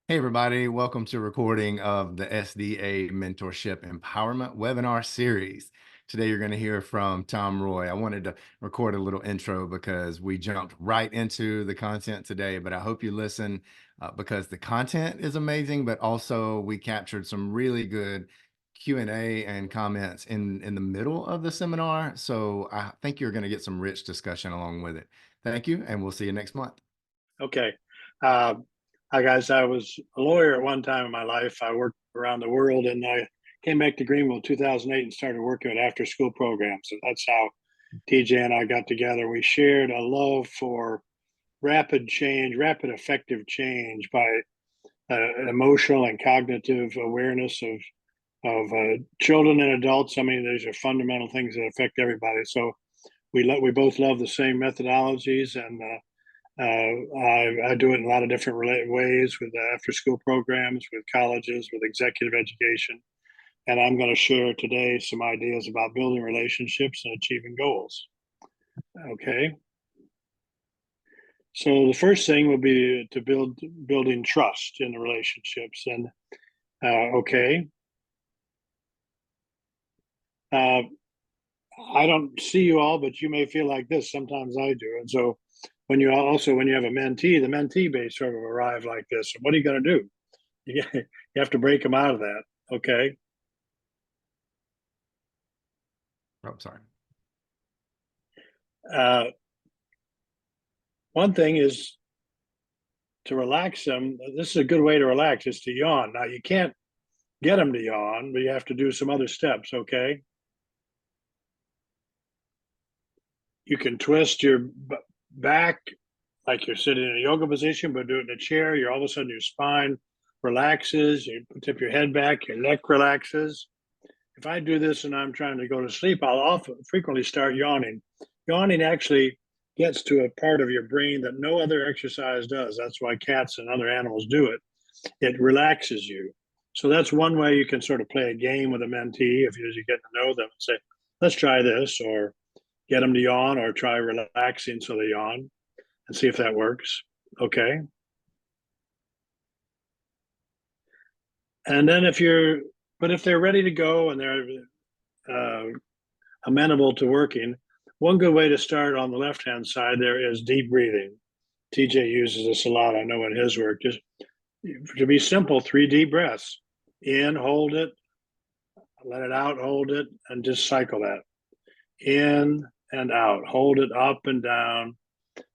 Hey everybody, welcome to a recording of the SDA Mentorship Empowerment webinar series. Today you're going to hear from Tom Roy. I wanted to record a little intro because we jumped right into the content today, but I hope you listen because the content is amazing, but also we captured some really good Q&A and comments in the middle of the seminar. So I think you're going to get some rich discussion along with it. Thank you, and we'll see you next month. Okay. Uh, Hi, guys. I was a lawyer at one time in my life. I worked around the world, and I came back to Greenville in 2008 and started working at after-school programs. And that's how TJ and I got together. We shared a love for rapid change, rapid effective change by emotional and cognitive awareness of children and adults. I mean, these are fundamental things that affect everybody. So we both love the same methodologies, and I do it in a lot of different ways with after school programs, with colleges, with executive education. And I'm going to share today some ideas about building relationships and achieving goals. Okay. So the first thing will be to building trust in the relationships. And okay. Uh, I don't see you all, but you may feel like this. Sometimes I do. And so when you have a mentee, the mentee may sort of arrive like this. What are you going to do? You have to break them out of that. Okay. Oh, sorry. One thing is to relax them. This is a good way to relax, is to yawn. Now, you can't get them to yawn, but you have to do some other steps. Okay. You can twist your back like you're sitting in a yoga position, but do it in a chair. You're all of a sudden your spine relaxes. You tip your head back, your neck relaxes. If I do this and I'm trying to go to sleep, I'll frequently start yawning. Yawning actually gets to a part of your brain that no other exercise does. That's why cats and other animals do it. It relaxes you. So that's one way you can sort of play a game with a mentee if you get to know them and say, let's try this, or get them to yawn, or try relaxing so they yawn and see if that works. Okay. And then if they're ready to go and they're amenable to working, one good way to start on the left-hand side there is deep breathing. TJ uses this a lot, I know, in his work. Just to be simple, 3 deep breaths. In, hold it, let it out, hold it, and just cycle that. In and out, hold it up and down.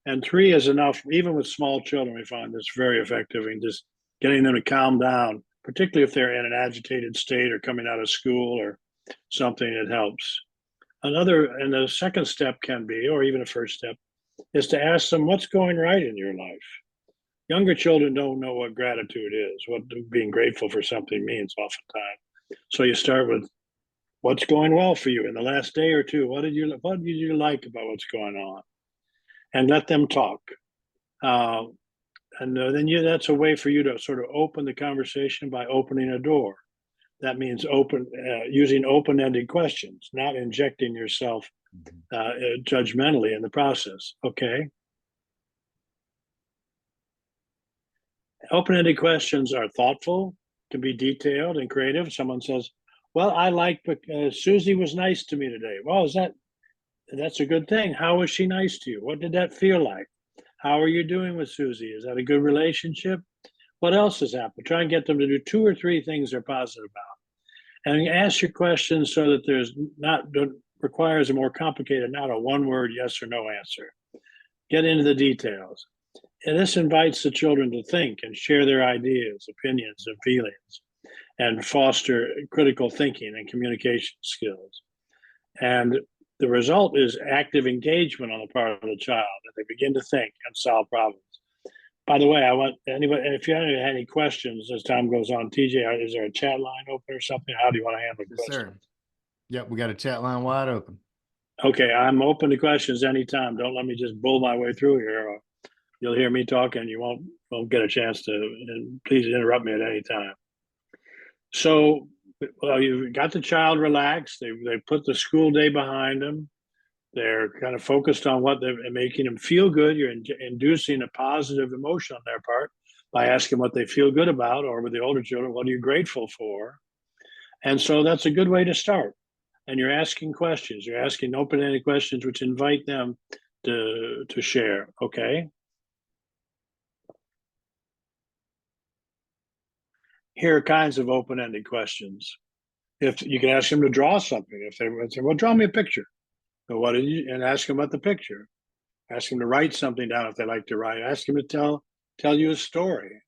And 3 is enough. Even with small children, we find this very effective in just getting them to calm down, particularly if they're in an agitated state or coming out of school or something. It helps. And the second step can be, or even a first step, is to ask them what's going right in your life. Younger children don't know what gratitude is, what being grateful for something means oftentimes. So you start with what's going well for you in the last day or two. What did you like about what's going on? And let them talk. That's a way for you to sort of open the conversation by opening a door. That means using open-ended questions, not injecting yourself judgmentally in the process. Okay. Open-ended questions are thoughtful, can be detailed and creative. Someone says, well, I like Susie was nice to me today. Well, that's a good thing. How was she nice to you? What did that feel like? How are you doing with Susie? Is that a good relationship? What else has happened? Try and get them to do 2 or 3 things they're positive about. And ask your questions so that requires a more complicated, not a one-word yes or no answer. Get into the details. And this invites the children to think and share their ideas, opinions, and feelings, and foster critical thinking and communication skills. And the result is active engagement on the part of the child, that they begin to think and solve problems. By the way, I want anybody, if you have any questions as time goes on, TJ, is there a chat line open or something? How do you want to handle Yes, questions? sir. Yep, we got a chat line wide open. Okay, I'm open to questions anytime. Don't let me just bull my way through here. Or you'll hear me talk and you won't get a chance to. And please interrupt me at any time. So, well, you've got the child relaxed. They put the school day behind them. They're kind of focused on what they're making them feel good. You're inducing a positive emotion on their part. by asking what they feel good about, or with the older children, what are you grateful for? And so that's a good way to start. And you're asking questions. You're asking open-ended questions which invite them to share. Okay. Here are kinds of open-ended questions. If you can ask them to draw something, if they say, "Well, draw me a picture," so what did you? And ask them about the picture. Ask them to write something down if they like to write. Ask them to tell you a story.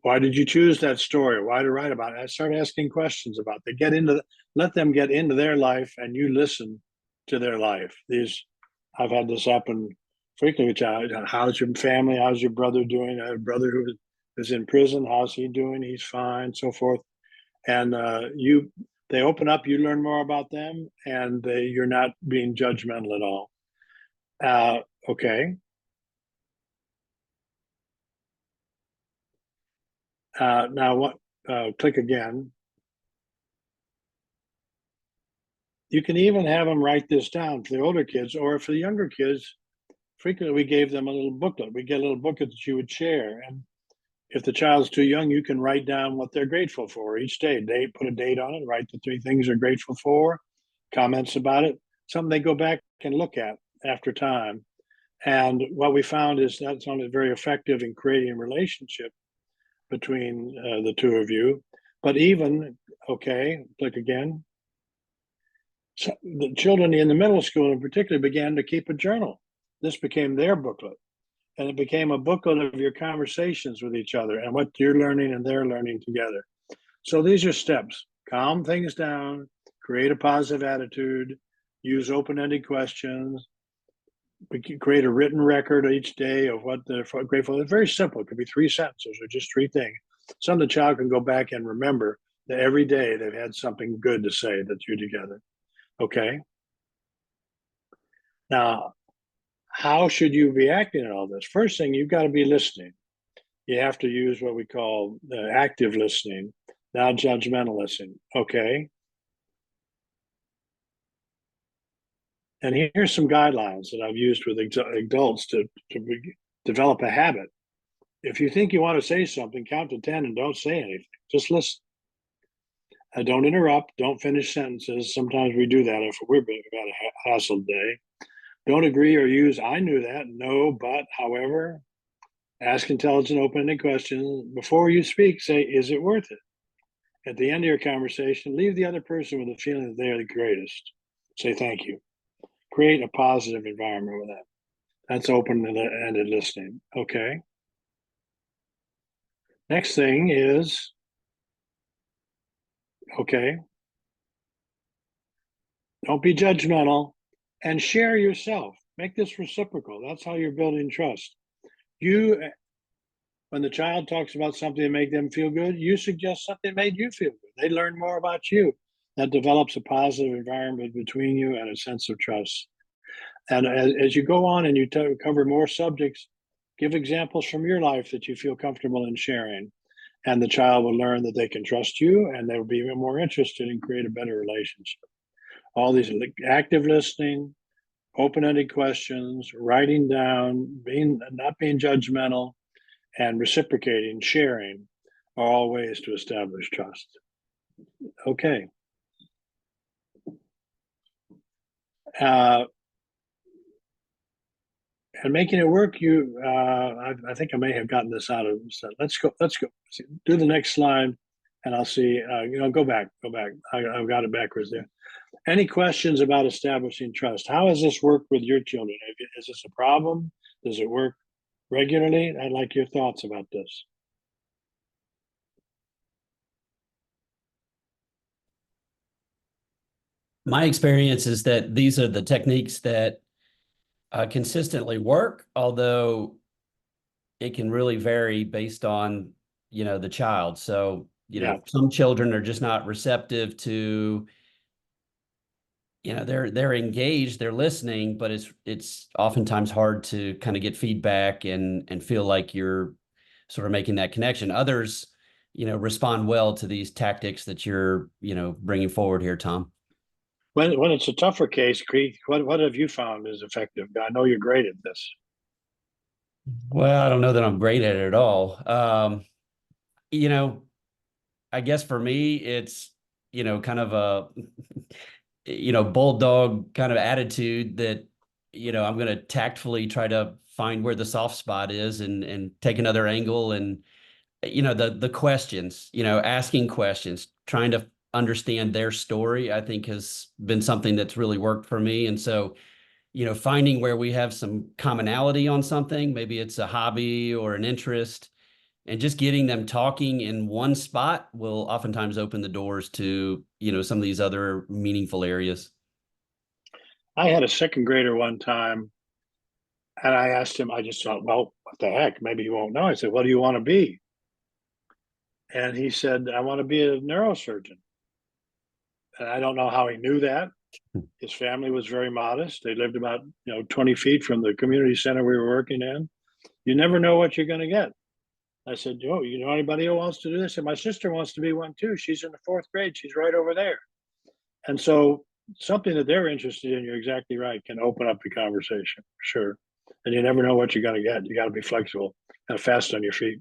Why did you choose that story? Why to write about it? I start asking questions about it. Let them get into their life, and you listen to their life. I've had this happen frequently. How's your family? How's your brother doing? I have a brother who is in prison. How's he doing? He's fine, so forth. And they open up. You learn more about them, and you're not being judgmental at all. Okay. Now, what? Click again. You can even have them write this down for the older kids, or for the younger kids. Frequently, we gave them a little booklet. We get a little booklet that you would share, and if the child's too young, you can write down what they're grateful for each day. Put a date on it. Write the 3 things they're grateful for. Comments about it. Something they go back and look at after time. And what we found is that's only very effective in creating a relationship between the two of you. But even, okay, click again. So the children in the middle school in particular began to keep a journal. This became their booklet. And it became a booklet of your conversations with each other and what you're learning and they're learning together. So these are steps. Calm things down, create a positive attitude, use open-ended questions, create a written record each day of what they're grateful. It's very simple. It could be 3 sentences or just 3 things. Some of the child can go back and remember that every day they've had something good to say that you're together. Okay. Now, how should you be acting in all this? First thing, you've got to be listening. You have to use what we call active listening, not judgmental listening. Okay. And here's some guidelines that I've used with adults to develop a habit. If you think you want to say something, count to 10 and don't say anything. Just listen. Don't interrupt. Don't finish sentences. Sometimes we do that if we're got a hassled day. Don't agree or use "I knew that," "no," "but," "however." Ask intelligent, open-ended questions. Before you speak, say, "Is it worth it?" At the end of your conversation, leave the other person with a feeling that they are the greatest. Say thank you. Create a positive environment with that. That's open-ended listening. Okay. Next thing is, okay, don't be judgmental and share yourself. Make this reciprocal. That's how you're building trust. When the child talks about something that made them feel good, you suggest something that made you feel good. They learn more about you. That develops a positive environment between you and a sense of trust. And as you go on and you cover more subjects, give examples from your life that you feel comfortable in sharing. And the child will learn that they can trust you, and they'll be more interested in create a better relationship. All these active listening, open-ended questions, writing down, not being judgmental, and reciprocating, sharing are all ways to establish trust. Okay. And making it work, I think I may have gotten this out of. So let's go. Do the next slide, and I'll see. Go back. I've got it backwards there. Any questions about establishing trust? How has this worked with your children? Is this a problem? Does it work regularly? I'd like your thoughts about this. My experience is that these are the techniques that consistently work, although it can really vary based on, the child. So, some children are just not receptive to, they're engaged, they're listening, but it's oftentimes hard to kind of get feedback and feel like you're sort of making that connection. Others, respond well to these tactics that you're, bringing forward here, Tom. When it's a tougher case, what have you found is effective? I know you're great at this. Well, I don't know that I'm great at it at all. You know, I guess for me, it's, kind of a, bulldog kind of attitude that, I'm going to tactfully try to find where the soft spot is and take another angle and, the questions, asking questions, trying to understand their story, I think has been something that's really worked for me. And so, finding where we have some commonality on something, maybe it's a hobby or an interest, and just getting them talking in one spot will oftentimes open the doors to, some of these other meaningful areas. I had a second grader one time, and I asked him, I just thought, well, what the heck? Maybe he won't know. I said, what do you want to be? And he said, I want to be a neurosurgeon. And I don't know how he knew that. His family was very modest. They lived about 20 feet from the community center we were working in. You never know what you're going to get. I said, "Oh, you know anybody who wants to do this?" And my sister wants to be one too. She's in the fourth grade. She's right over there. And so something that they're interested in, you're exactly right, can open up the conversation. Sure. And you never know what you're going to get. You got to be flexible and fast on your feet.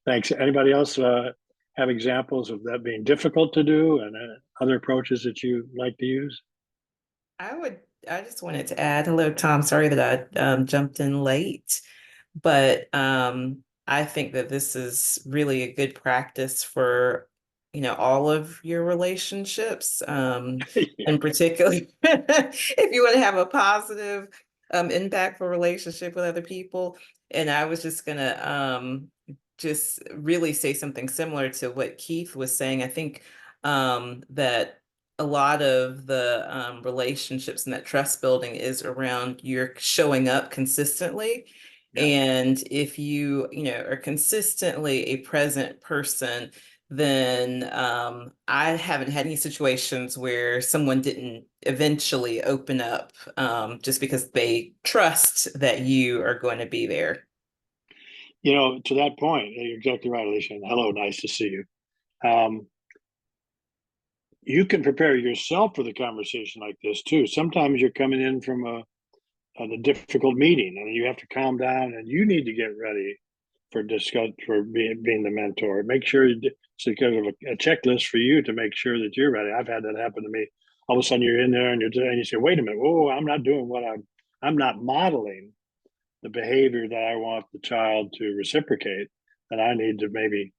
Thanks. Anybody else have examples of that being difficult to do and other approaches that you like to use? I just wanted to add, hello, Tom. Sorry that I jumped in late, but I think that this is really a good practice for, all of your relationships, Yeah. in particular, if you want to have a positive, impactful relationship with other people. And I was just gonna just really say something similar to what Keith was saying. I think that a lot of the relationships and that trust building is around you're showing up consistently. Yeah. And if you, are consistently a present person, then I haven't had any situations where someone didn't eventually open up just because they trust that you are going to be there. To that point, you're exactly right, Alicia. And hello, nice to see you. Um, you can prepare yourself for the conversation like this too. Sometimes you're coming in from a difficult meeting, and you have to calm down, and you need to get ready for being the mentor. Make sure it's kind of a checklist for you to make sure that you're ready. I've had that happen to me. All of a sudden, you're in there, and you say, "Wait a minute! Whoa, I'm not doing what I'm not modeling the behavior that I want the child to reciprocate, and I need to maybe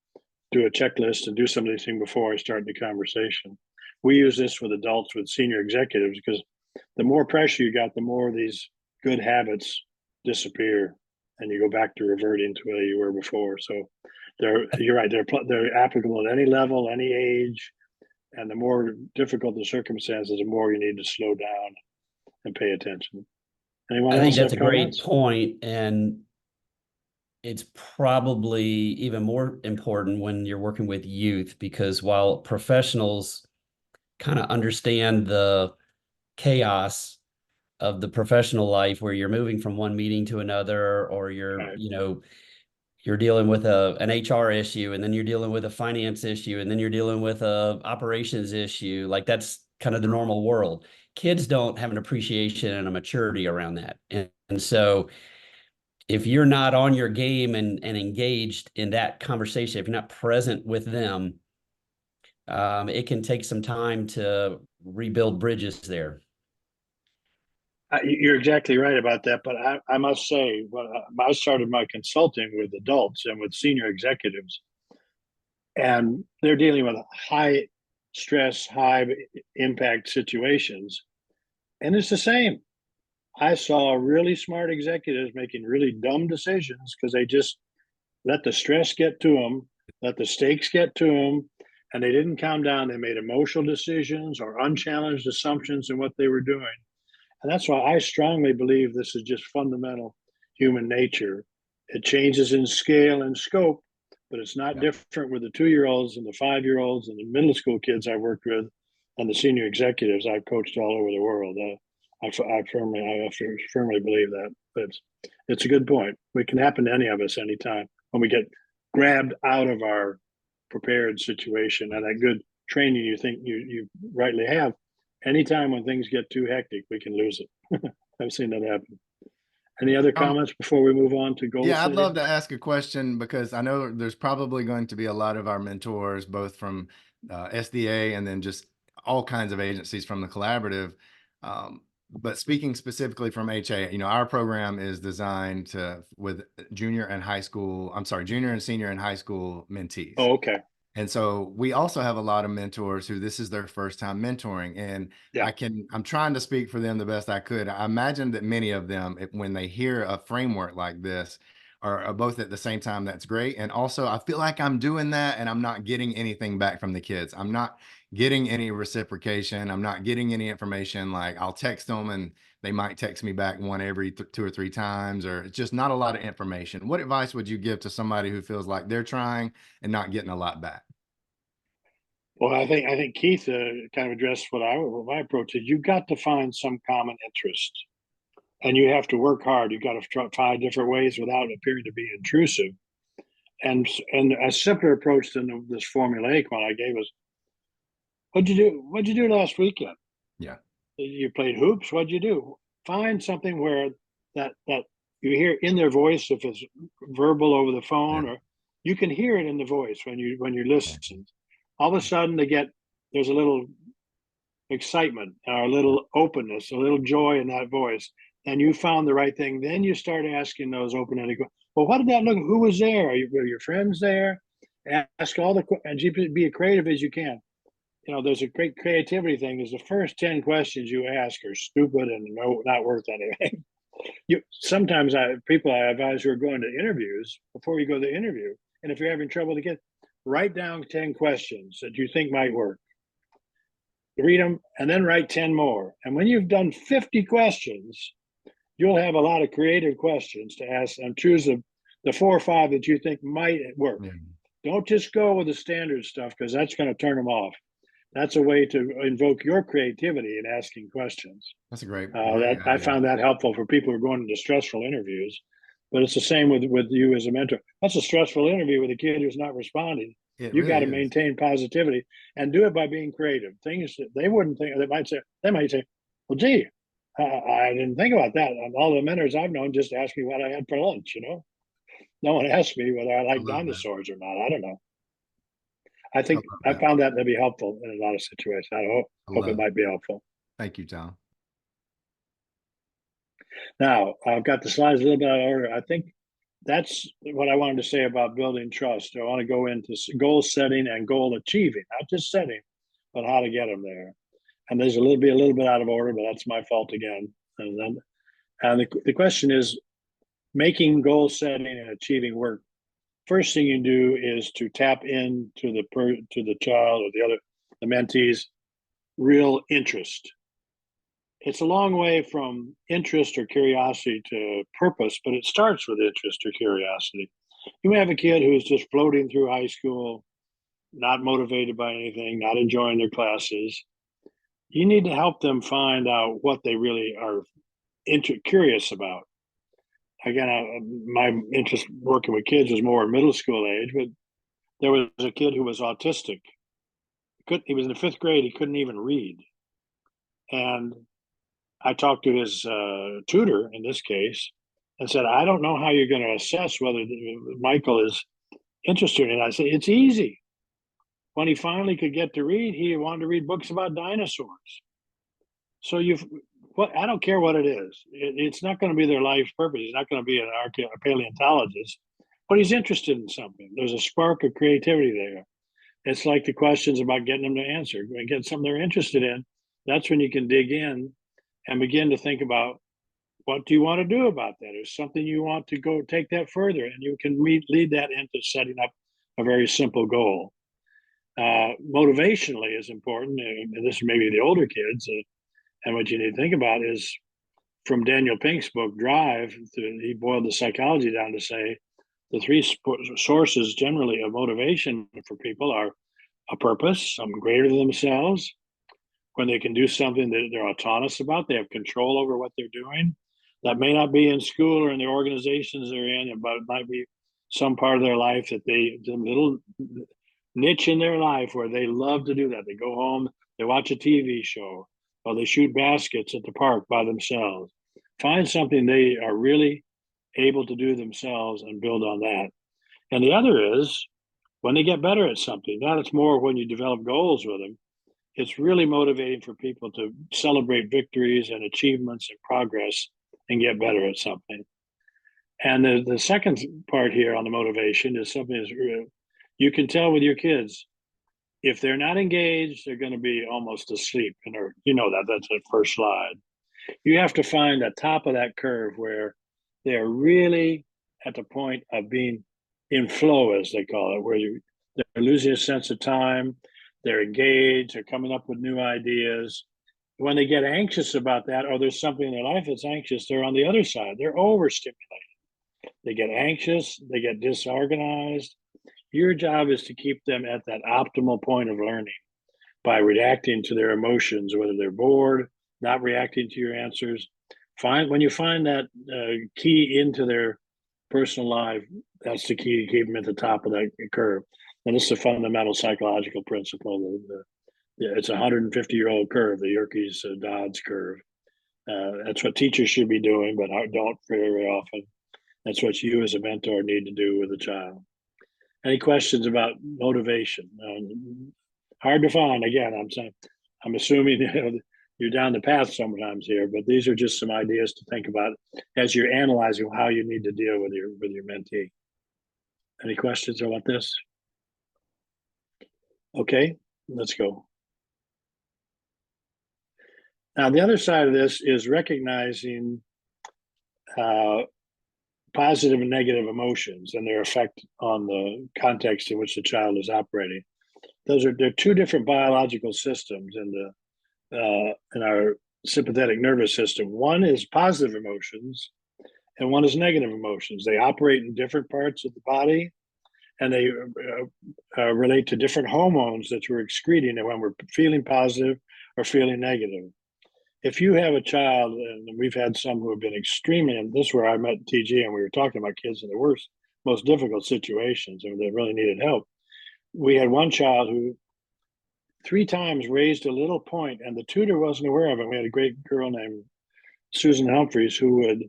do a checklist and do some of these things before I start the conversation." We use this with adults, with senior executives, because the more pressure you got, the more these good habits disappear, and you go back to reverting to where you were before. So, you're right. They're applicable at any level, any age, and the more difficult the circumstances, the more you need to slow down and pay attention. Anyone I think else that's have a great comments? point, and it's probably even more important when you're working with youth, because while professionals kind of understand the chaos of the professional life where you're moving from one meeting to another, or Right. you're dealing with an HR issue, and then you're dealing with a finance issue, and then you're dealing with a operations issue. Like, that's kind of the normal world. Kids don't have an appreciation and a maturity around that. And so if you're not on your game and engaged in that conversation, if you're not present with them, it can take some time to rebuild bridges there. You're exactly right about that. But I must say, when I started my consulting with adults and with senior executives, and they're dealing with high stress, high impact situations. And it's the same. I saw really smart executives making really dumb decisions because they just let the stress get to them, let the stakes get to them, and they didn't calm down. They made emotional decisions or unchallenged assumptions in what they were doing. And that's why I strongly believe this is just fundamental human nature. It changes in scale and scope, but it's not different with the 2-year-olds and the 5-year-olds and the middle school kids I worked with and the senior executives I've coached all over the world. I firmly believe that. But it's a good point. It can happen to any of us anytime when we get grabbed out of our prepared situation and that good training you think you rightly have. Anytime when things get too hectic, we can lose it. I've seen that happen. Any other comments before we move on to goal Yeah, I'd setting? love to ask a question because I know there's probably going to be a lot of our mentors, both from SDA and then just all kinds of agencies from the collaborative. But speaking specifically from HA, our program is designed with junior and senior and high school mentees. Oh, okay. And so we also have a lot of mentors who this is their first time mentoring. And Yeah. I'm trying to speak for them the best I could. I imagine that many of them, when they hear a framework like this, are both at the same time, that's great. And also, I feel like I'm doing that and I'm not getting anything back from the kids. I'm not getting any reciprocation. I'm not getting any information. Like, I'll text them and they might text me back one every 2 or 3 times, or it's just not a lot of information. What advice would you give to somebody who feels like they're trying and not getting a lot back? Well, I think Keith kind of addressed what my approach is. You've got to find some common interest, and you have to work hard. You've got to try different ways without appearing to be intrusive. And a simpler approach than this formulaic one I gave was, "What'd you do? What'd you do last weekend? Yeah. You played hoops. What'd you do?" Find something where that you hear in their voice, if it's verbal over the phone, Yeah. or you can hear it in the voice when you listen. All of a sudden, there's a little excitement, or a little openness, a little joy in that voice, and you found the right thing. Then you start asking those open-ended questions. Well, what did that look? Who was there? Were your friends there? Ask all the and be as creative as you can. There's a great creativity thing. Is the first 10 questions you ask are stupid and not worth anything. Sometimes people I advise who are going to interviews, before you go to the interview, and if you're having trouble to get, write down 10 questions that you think might work. Read them and then write 10 more. And when you've done 50 questions, you'll have a lot of creative questions to ask, and choose the 4 or 5 that you think might work. Yeah. Don't just go with the standard stuff, because that's going to turn them off. That's a way to invoke your creativity in asking questions. That's a great I idea. found that helpful for people who are going into stressful interviews. But it's the same with you as a mentor. That's a stressful interview with a kid who's not responding. It You got really to is. maintain positivity and do it by being creative. Things that they wouldn't think. They might say, "Well, gee, I didn't think about that." And all the mentors I've known just ask me what I had for lunch. No one asked me whether I I like love that. dinosaurs or not. I don't know. I I think love I that. found that to be helpful in a lot of situations. I I hope it love it. might be helpful. Thank you, Tom. Now, I've got the slides a little bit out of order. I think that's what I wanted to say about building trust. I want to go into goal setting and goal achieving, not just setting, but how to get them there. And there's a little bit out of order, but that's my fault again. And the question is, making goal setting and achieving work. First thing you do is to tap into the child or the mentee's real interest. It's a long way from interest or curiosity to purpose, but it starts with interest or curiosity. You may have a kid who's just floating through high school, not motivated by anything, not enjoying their classes. You need to help them find out what they really are curious about. Again, my interest working with kids was more middle school age, but there was a kid who was autistic. He was in the 5th grade. He couldn't even read. And I talked to his tutor in this case and said, "I don't know how you're going to assess whether Michael is interested." And I said, "It's easy. When he finally could get to read, he wanted to read books about dinosaurs. So I don't care what it is. It's not going to be their life's purpose. He's not going to be a paleontologist, but he's interested in something. There's a spark of creativity there. It's like the questions about getting them to answer and get something they're interested in. That's when you can dig in and begin to think about, what do you want to do about that? Is something you want to go take that further, and you can lead that into setting up a very simple goal. Motivationally is important, and this is maybe the older kids. And what you need to think about is, from Daniel Pink's book Drive, he boiled the psychology down to say the 3 sources generally of motivation for people are a purpose, something greater than themselves, when they can do something that they're autonomous about, they have control over what they're doing. That may not be in school or in the organizations they're in, but it might be some part of their life that the little niche in their life where they love to do that. They go home, they watch a TV show, or they shoot baskets at the park by themselves. Find something they are really able to do themselves and build on that. And the other is when they get better at something. Now it's more when you develop goals with them. It's really motivating for people to celebrate victories and achievements and progress and get better at something. And the second part here on the motivation is something that's you can tell with your kids, if they're not engaged, they're going to be almost asleep. And you know that's the first slide. You have to find the top of that curve where they're really at the point of being in flow, as they call it, where they're losing a sense of time, they're engaged, they're coming up with new ideas. When they get anxious about that, or there's something in their life that's anxious, they're on the other side. They're overstimulated. They get anxious, they get disorganized. Your job is to keep them at that optimal point of learning by reacting to their emotions, whether they're bored, not reacting to your answers. When you find that key into their personal life, that's the key to keep them at the top of that curve. And it's a fundamental psychological principle. It's a 150-year-old curve, the Yerkes-Dodds curve. That's what teachers should be doing, but don't very often. That's what you as a mentor need to do with a child. Any questions about motivation? Hard to find. Again, I'm assuming you're down the path sometimes here, but these are just some ideas to think about as you're analyzing how you need to deal with your mentee. Any questions about this? Okay, let's go. Now, the other side of this is recognizing positive and negative emotions and their effect on the context in which the child is operating. They're two different biological systems in our sympathetic nervous system. One is positive emotions and one is negative emotions. They operate in different parts of the body, and they relate to different hormones that we're excreting when we're feeling positive or feeling negative. If you have a child, and we've had some who have been extremely, and this is where I met TG, and we were talking about kids in the worst, most difficult situations, and they really needed help. We had one child who 3 times raised a little point, and the tutor wasn't aware of it. We had a great girl named Susan Humphreys who had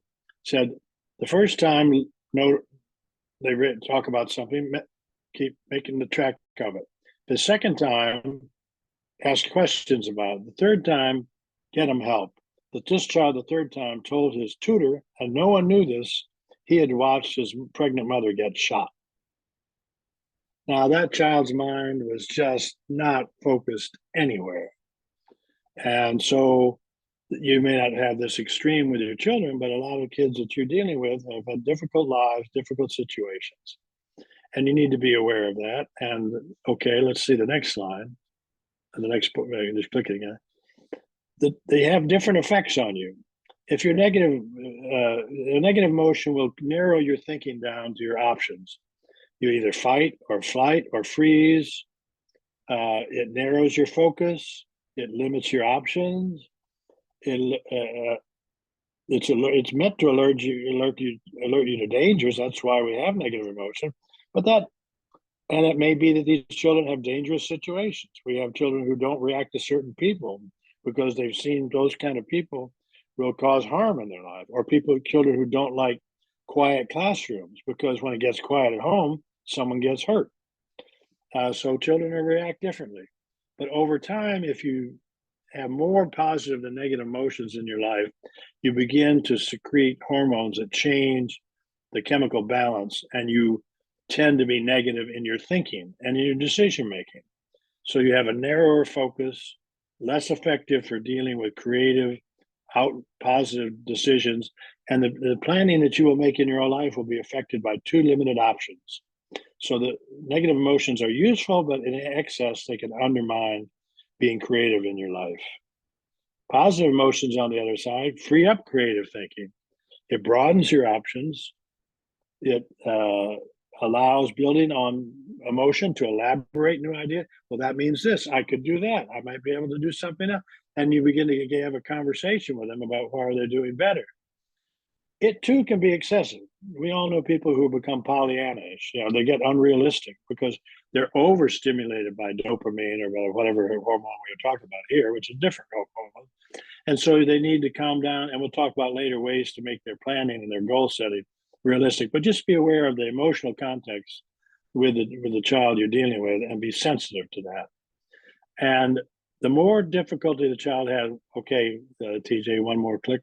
said, the first time they talk about something, keep making the track of it. The second time, ask questions about it. The third time, get them help. That this child, the third time, told his tutor, and no one knew this, he had watched his pregnant mother get shot. Now, that child's mind was just not focused anywhere. And so you may not have this extreme with your children, but a lot of kids that you're dealing with have had difficult lives, difficult situations. And you need to be aware of that. And okay, let's see the next slide. And the next, just click it again. They have different effects on you. If you're negative, a negative emotion will narrow your thinking down to your options. You either fight or flight or freeze. It narrows your focus. It limits your options. It's meant to alert you to dangers. That's why we have negative emotion. And it may be that these children have dangerous situations. We have children who don't react to certain people because they've seen those kind of people will cause harm in their life, or children who don't like quiet classrooms because when it gets quiet at home, someone gets hurt. So children will react differently. But over time, if you have more positive than negative emotions in your life, you begin to secrete hormones that change the chemical balance, and you tend to be negative in your thinking and in your decision making. So you have a narrower focus, less effective for dealing with creative, positive decisions, and the planning that you will make in your own life will be affected by 2 limited options. So the negative emotions are useful, but in excess, they can undermine being creative in your life. Positive emotions, on the other side, free up creative thinking. It broadens your options. It allows building on emotion to elaborate new idea. Well, that means this. I could do that. I might be able to do something else. And you begin to have a conversation with them about why they're doing better. It too can be excessive. We all know people who become Pollyannish. They get unrealistic because they're overstimulated by dopamine or whatever hormone we're talking about here, which is different hormone. And so they need to calm down, and we'll talk about later ways to make their planning and their goal setting realistic, but just be aware of the emotional context with the child you're dealing with and be sensitive to that. And the more difficulty the child has, okay, TJ, one more click.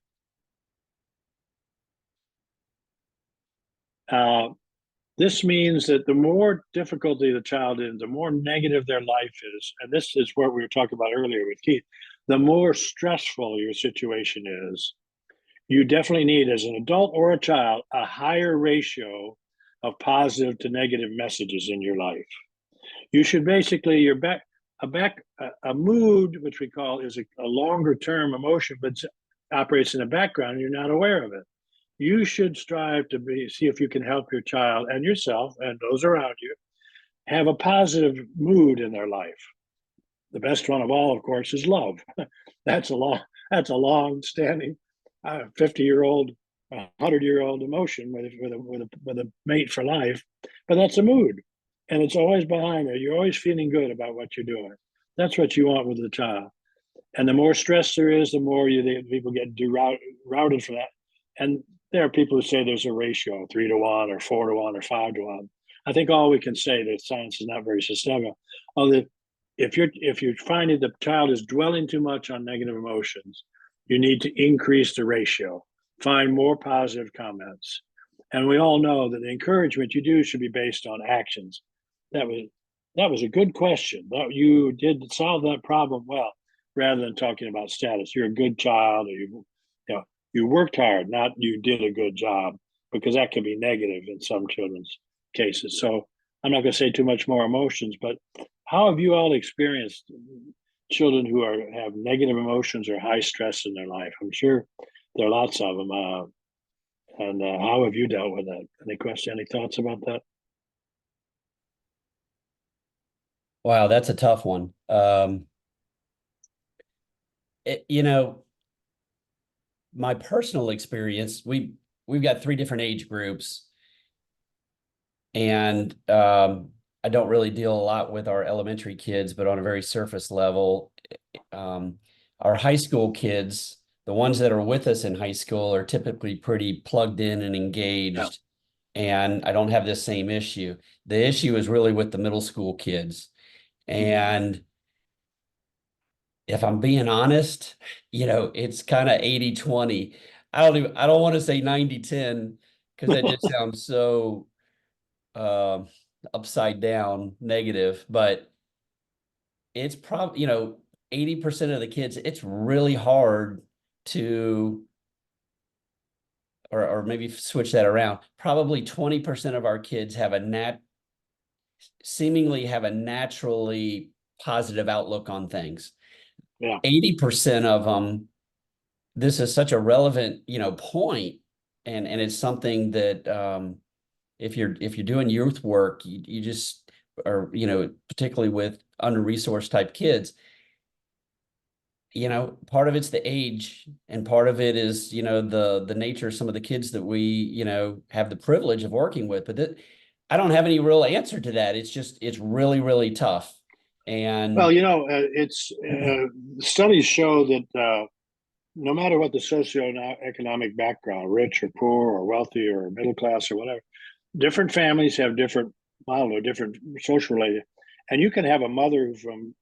This means that the more difficulty the child is, the more negative their life is, and this is what we were talking about earlier with Keith, the more stressful your situation is, you definitely need, as an adult or a child, a higher ratio of positive to negative messages in your life. You should basically, a mood, which we call is a longer term emotion, but operates in the background, and you're not aware of it. You should strive to see if you can help your child and yourself and those around you have a positive mood in their life. The best one of all, of course, is love. That's a long standing 50-year-old, 100-year-old emotion with a mate for life. But that's a mood, and it's always behind there. You're always feeling good about what you're doing. That's what you want with the child. And the more stress there is, the more people get routed for that. And there are people who say there's a ratio, 3-to-1 or 4-to-1 or 5-to-1. I think all we can say that science is not very systemic. Although if you're finding the child is dwelling too much on negative emotions, you need to increase the ratio, find more positive comments. And we all know that the encouragement you do should be based on actions. That was a good question. That you did solve that problem well, rather than talking about status. You're a good child, or you worked hard, not you did a good job, because that can be negative in some children's cases. So I'm not going to say too much more emotions, but how have you all experienced children who have negative emotions or high stress in their life? I'm sure there are lots of them. And how have you dealt with that? Any thoughts about that? Wow, that's a tough one. You know, my personal experience, we've got 3 different age groups, and I don't really deal a lot with our elementary kids, but on a very surface level, our high school kids, the ones that are with us in high school, are typically pretty plugged in and engaged. Yeah. And I don't have this same issue. The issue is really with the middle school kids. And if I'm being honest, it's kind of 80-20. I don't want to say 90-10, because that just sounds so upside down negative, but it's probably, 80% of the kids, it's really hard to, or maybe switch that around. Probably 20% of our kids seemingly have a naturally positive outlook on things. Yeah. 80% of them, this is such a relevant, point. And it's something that, if you're doing youth work, you just are, particularly with under-resourced type kids, part of it's the age, and part of it is, the nature of some of the kids that we, have the privilege of working with. But I don't have any real answer to that. It's really, really tough. And well, it's studies show that no matter what the socioeconomic background, rich or poor or wealthy or middle class or whatever, different families have different social related. And you can have a mother who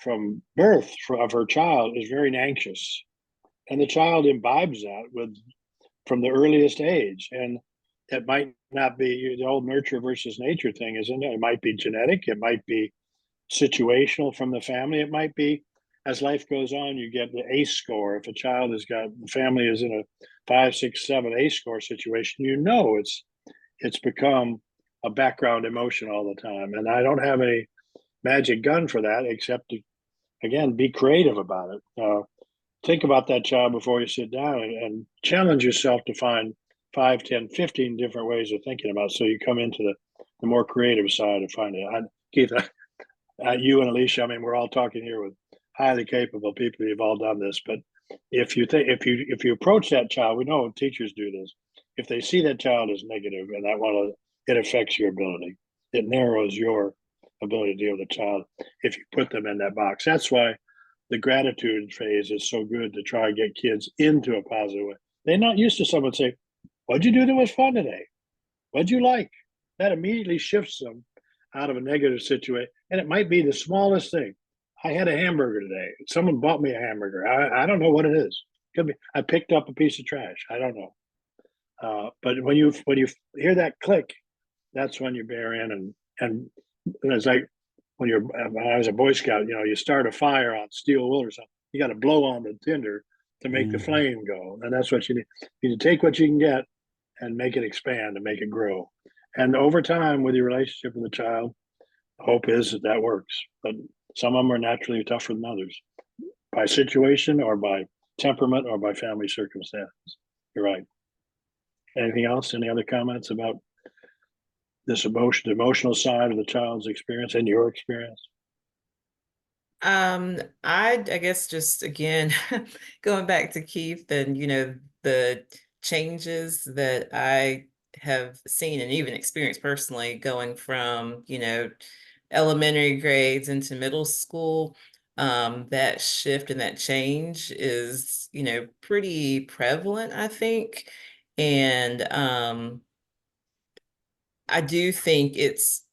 from birth of her child is very anxious, and the child imbibes that from the earliest age. And it might not be the old nurture versus nature thing, isn't it? It might be genetic, it might be situational from the family, it might be as life goes on, you get the ACE score. If a child the family is in a 5, 6, 7 ACE score situation, it's become a background emotion all the time. And I don't have any magic gun for that, except to, again, be creative about it. Think about that child before you sit down, and challenge yourself to find 5, 10, 15 different ways of thinking about it, so you come into the more creative side of finding it. Keith, you and Alicia, we're all talking here with highly capable people. You've all done this, but if you approach that child, we know teachers do this. If they see that child as negative, and it affects your ability. It narrows your ability to deal with the child if you put them in that box. That's why the gratitude phase is so good to try and get kids into a positive way. They're not used to someone saying, "What'd you do that was fun today? What'd you like?" That immediately shifts them out of a negative situation. And it might be the smallest thing. I had a hamburger today. Someone bought me a hamburger. I don't know what it is. Could be I picked up a piece of trash. I don't know. But when you hear that click, that's when you bear in and it's like when I was a Boy Scout, you start a fire on steel wool or something. You got to blow on the tinder to make the flame go, and that's what you need. You need to take what you can get and make it expand and make it grow. And over time, with your relationship with the child, the hope is that that works. But some of them are naturally tougher than others, by situation or by temperament or by family circumstances. You're right. Anything else? Any other comments about this emotional side of the child's experience and your experience? I guess just again going back to Keith and the changes that I have seen and even experienced personally going from elementary grades into middle school. That shift and that change is pretty prevalent, I think. And I do think it's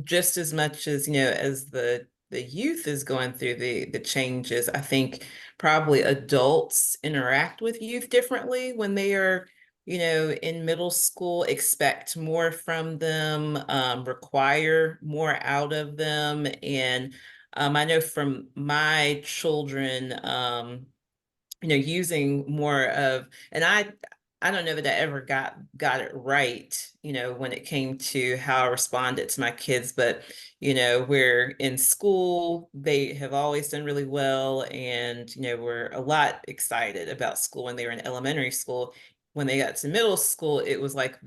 just as much as as the youth is going through the changes. I think probably adults interact with youth differently when they are in middle school, expect more from them, require more out of them. And I know from my children, using more of, and I don't know that I ever got it right, when it came to how I responded to my kids, but we're in school, they have always done really well, and we're a lot excited about school when they were in elementary school. When they got to middle school, it was like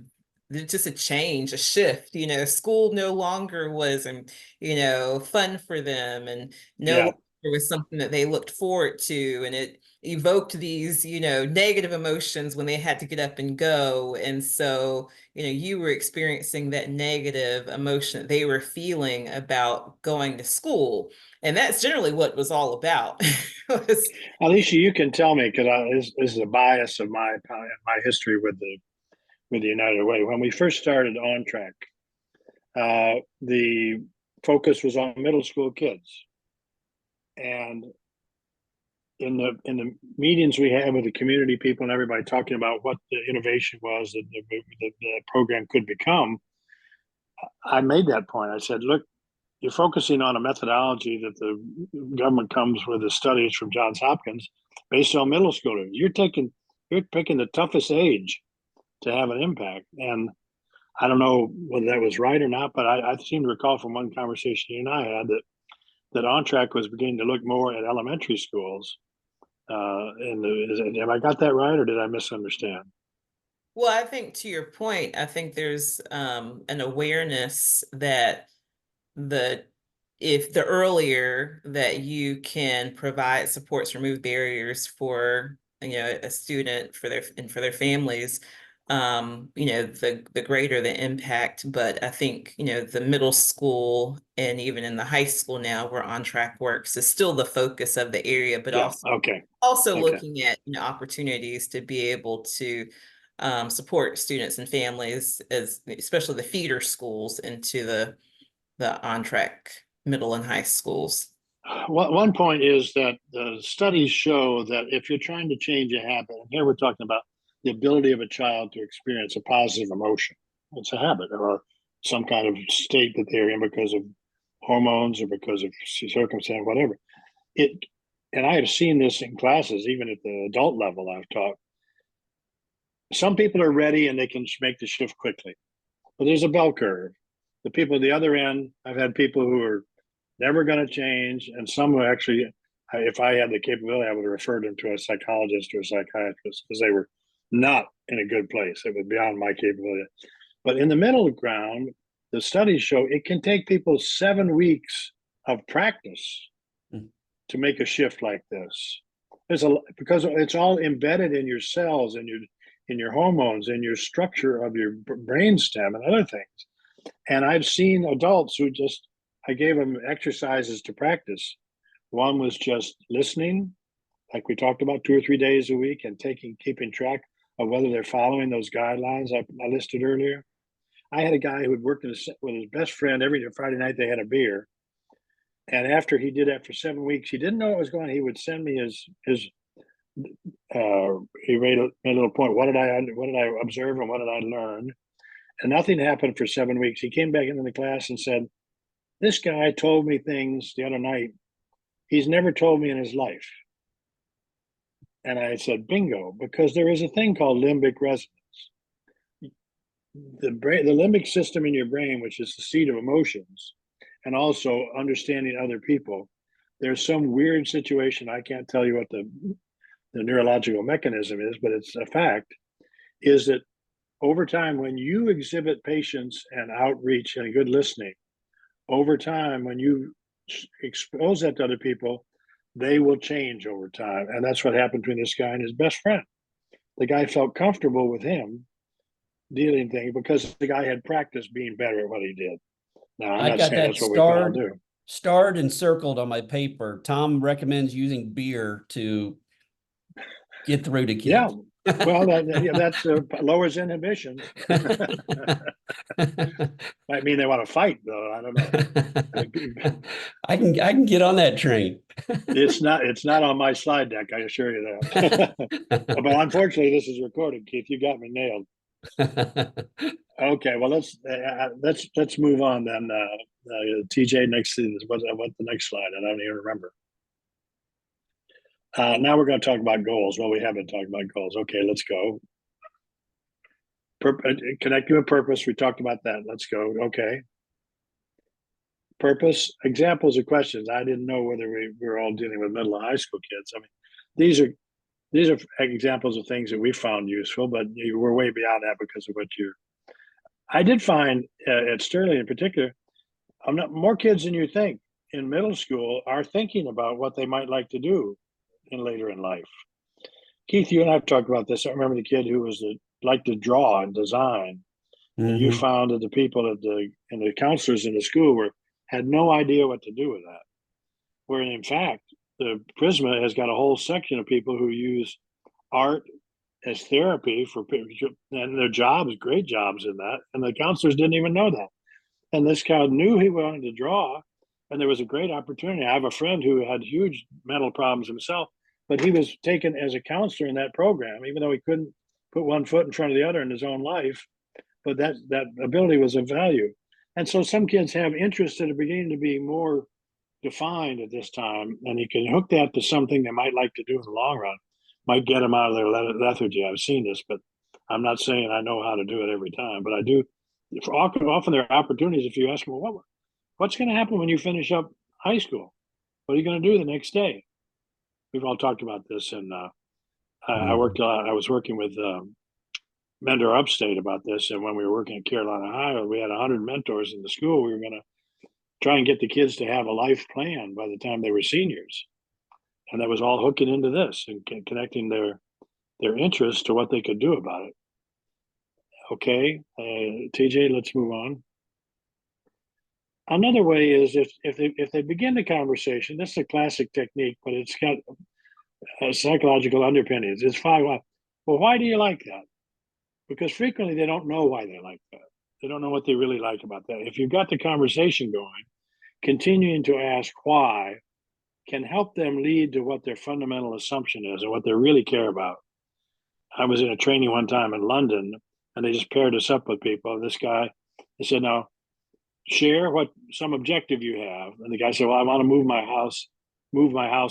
just a change, a shift. School no longer was, fun for them, and no Yeah. longer was something that they looked forward to, and it evoked these negative emotions when they had to get up and go. And so you were experiencing that negative emotion that they were feeling about going to school, and that's generally what it was all about. Alicia, you can tell me, because this is a bias of my history with the United Way. When we first started On Track, the focus was on middle school kids, and in the meetings we had with the community people and everybody talking about what the innovation was that the program could become, I made that point. I said, look, you're focusing on a methodology that the government comes with the studies from Johns Hopkins based on middle schoolers. You're picking the toughest age to have an impact. And I don't know whether that was right or not, but I seem to recall from one conversation you and I had that On Track was beginning to look more at elementary schools. Have I got that right, or did I misunderstand? Well, I think to your point, I think there's an awareness that the if the earlier that you can provide supports, remove barriers for a student for their families, the greater the impact. But I think the middle school and even in the high school now, where On Track works, is still the focus of the area, but Yeah. Okay. looking at opportunities to be able to support students and families, as especially the feeder schools, into the On Track middle and high schools. One point is that the studies show that if you're trying to change a habit, and here we're talking about the ability of a child to experience a positive emotion, it's a habit or some kind of state that they're in because of hormones or because of circumstance, whatever. And I have seen this in classes, even at the adult level I've taught. Some people are ready and they can make the shift quickly, but there's a bell curve. The people at the other end, I've had people who are never going to change, and some who actually, if I had the capability, I would have referred them to a psychologist or a psychiatrist because they were not in a good place. It was beyond my capability. But in the middle ground, the studies show it can take people 7 weeks of practice to make a shift like this. Because it's all embedded in your cells and in your hormones and your structure of your brainstem and other things. And I've seen adults who I gave them exercises to practice One was just listening, like we talked about, 2 or 3 days a week, and keeping track of whether they're following those guidelines I listed earlier. I had a guy who had worked with his best friend every Friday night. They had a beer, and after he did that for 7 weeks, he didn't know what was going on. He would send me his. He made a little point. What did I observe and what did I learn? And nothing happened for 7 weeks. He came back into the class and said, "This guy told me things the other night he's never told me in his life." And I said, bingo, because there is a thing called limbic resonance. The limbic system in your brain, which is the seat of emotions, and also understanding other people. There's some weird situation. I can't tell you what the neurological mechanism is, but it's a fact, is that over time, when you exhibit patience and outreach and good listening, over time, when you expose that to other people, they will change over time. And that's what happened between this guy and his best friend. The guy felt comfortable with him dealing things because the guy had practiced being better at what he did. Now, I'm I not got saying that that's what we can all do. starred and circled on my paper. Tom recommends using beer to get through to kids. Yeah. Well, that's lowers inhibition. Might mean they want to fight, though. I don't know. I can get on that train. It's not on my slide deck, I assure you that. But unfortunately, this is recorded, Keith. You got me nailed. Okay, well let's move on then. TJ, next to this, what the next slide? I don't even remember. Now we're going to talk about goals. Well, we haven't talked about goals. Okay, let's go. Connecting with purpose. We talked about that. Let's go. Okay. Purpose. Examples of questions. I didn't know whether we were all dealing with middle and high school kids. I mean, these are examples of things that we found useful, but we're way beyond that because of what you're. I did find at Sterling in particular, more kids than you think in middle school are thinking about what they might like to do later in life. Keith, you and I have talked about this. I remember the kid who liked to draw and design. Mm-hmm. And you found that the people and the counselors in the school had no idea what to do with that. Where in fact, the Prisma has got a whole section of people who use art as therapy and their jobs, great jobs in that. And the counselors didn't even know that. And this child knew he wanted to draw, and there was a great opportunity. I have a friend who had huge mental problems himself, but he was taken as a counselor in that program, even though he couldn't put one foot in front of the other in his own life. But that ability was of value. And so some kids have interests that are beginning to be more defined at this time, and you can hook that to something they might like to do in the long run. Might get them out of their lethargy. I've seen this, but I'm not saying I know how to do it every time, but I do. Often there are opportunities. If you ask them, well, what's going to happen when you finish up high school? What are you going to do the next day? We've all talked about this, and I was working with Mentor Upstate about this, and when we were working at Carolina High, we had 100 mentors in the school. We were going to try and get the kids to have a life plan by the time they were seniors, and that was all hooking into this and connecting their interests to what they could do about it. Okay, TJ, let's move on. Another way is if they begin the conversation, this is a classic technique, but it's got psychological underpinnings. It's 5 why. Well, why do you like that? Because frequently they don't know why they like that. They don't know what they really like about that. If you've got the conversation going, continuing to ask why can help them lead to what their fundamental assumption is and what they really care about. I was in a training one time in London, and they just paired us up with people. This guy, they said, now, share some objective you have. And the guy said, well, I want to move my house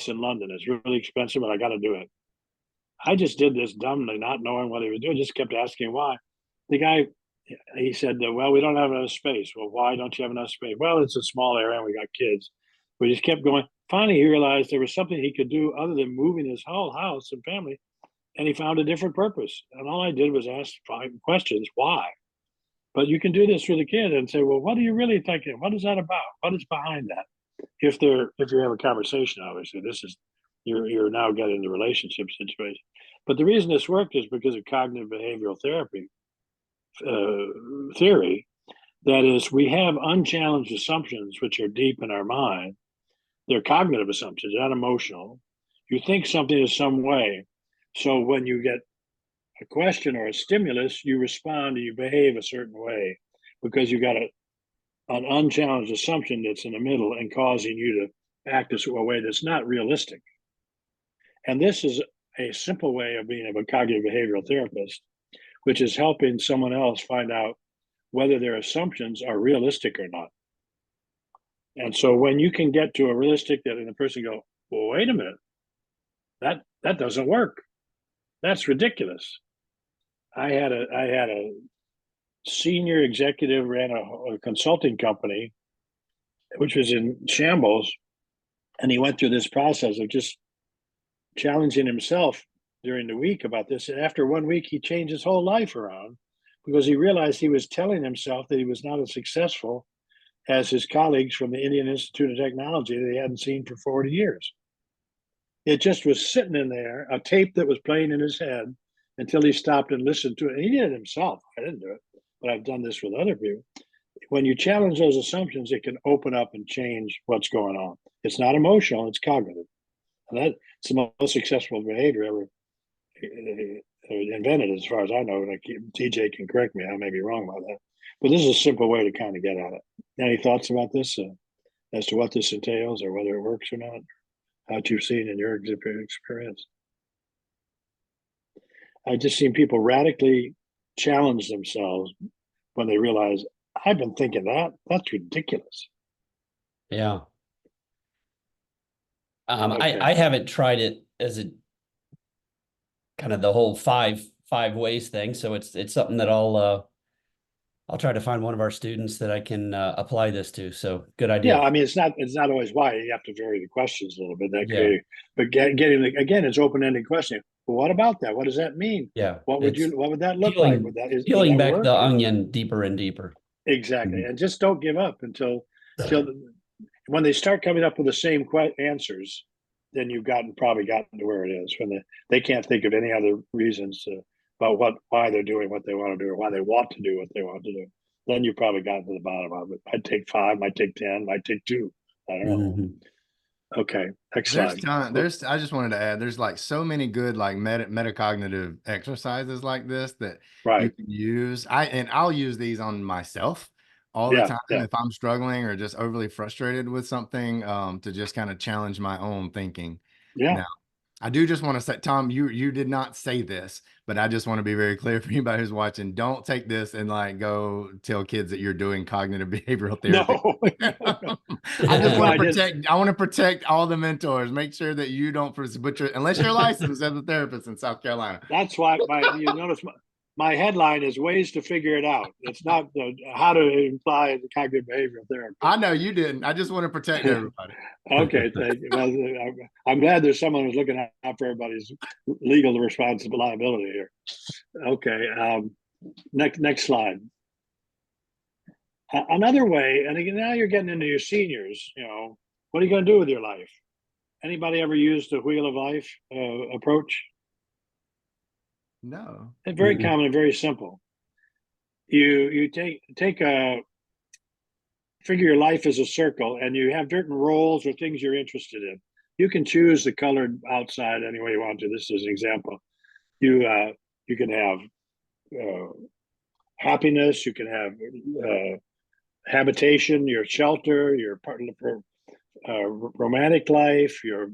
in London. It's really expensive, but I got to do it. I just did this dumbly, not knowing what he was doing, just kept asking why. The guy, he said, well, we don't have enough space. Well, why don't you have enough space? Well, it's a small area and we got kids. We just kept going. Finally, he realized there was something he could do other than moving his whole house and family. And he found a different purpose. And all I did was ask 5 questions. Why? But you can do this with a kid and say, well, what are you really thinking? What is that about? What is behind that? If you have a conversation, obviously, you're now getting the relationship situation. But the reason this worked is because of cognitive behavioral therapy theory. That is, we have unchallenged assumptions which are deep in our mind, They're cognitive assumptions, not emotional. You think something is some way. So when you get a question or a stimulus, you respond and you behave a certain way because you got an unchallenged assumption that's in the middle and causing you to act a way that's not realistic. And this is a simple way of being a cognitive behavioral therapist, which is helping someone else find out whether their assumptions are realistic or not. And so when you can get to a realistic that and the person go, well, wait a minute, that doesn't work. That's ridiculous. I had a senior executive ran a consulting company, which was in shambles, and he went through this process of just challenging himself during the week about this. And after 1 week, he changed his whole life around because he realized he was telling himself that he was not as successful as his colleagues from the Indian Institute of Technology that he hadn't seen for 40 years. It just was sitting in there, a tape that was playing in his head until he stopped and listened to it. And he did it himself. I didn't do it, but I've done this with other people. When you challenge those assumptions, it can open up and change what's going on. It's not emotional, it's cognitive. And that's the most successful behavior ever invented, as far as I know. Like TJ can correct me, I may be wrong about that. But this is a simple way to kind of get at it. Any thoughts about this as to what this entails or whether it works or not? How you've seen in your experience? I've just seen people radically challenge themselves when they realize, I've been thinking that's ridiculous. Yeah. Okay. I haven't tried it as a kind of the whole five ways thing. So it's something that I'll try to find one of our students that I can apply this to. So good idea. Yeah, I mean, it's not always why. You have to vary the questions a little bit. Yeah. But getting again, it's open-ended question. Well, what about that? What does that mean? Yeah. What would that look like? Would that peeling back work? the onion deeper and deeper. Exactly. Mhm. And just don't give up until when they start coming up with the same answers, then you've probably gotten to where it is. When they can't think of any other reasons about why they're doing what they want to do or why they want to do what they want to do. Then you've probably gotten to the bottom of it. I'd take 5, might take 10, might take 2. I don't know. Mhm. Okay, next There's slide. time. I just wanted to add, there's like so many good like metacognitive exercises like this that you Right. can use. I'll use these on myself all the Yeah. time Yeah. if I'm struggling or just overly frustrated with something, to just kind of challenge my own thinking. Yeah. Now, I do just want to say, Tom, you did not say this, but I just want to be very clear for anybody who's watching. Don't take this and like go tell kids that you're doing cognitive behavioral therapy. No. I just No, want I to didn't. protect. I want to protect all the mentors. Make sure that you don't butcher unless you're licensed as a therapist in South Carolina. That's why you notice my headline is ways to figure it out. It's not how to imply the cognitive behavioral therapy. I know you didn't. I just want to protect everybody. Okay, thank you. Well, I'm glad there's someone who's looking out for everybody's legal liability here. Okay, next slide. Another way, and again, now you're getting into your seniors. What are you going to do with your life? Anybody ever used the wheel of life approach? No. It's very common and very simple. You take a figure your life as a circle, and you have certain roles or things you're interested in. You can choose the colored outside any way you want to. This is an example. You can have happiness. You can have habitation, your shelter, your romantic life, your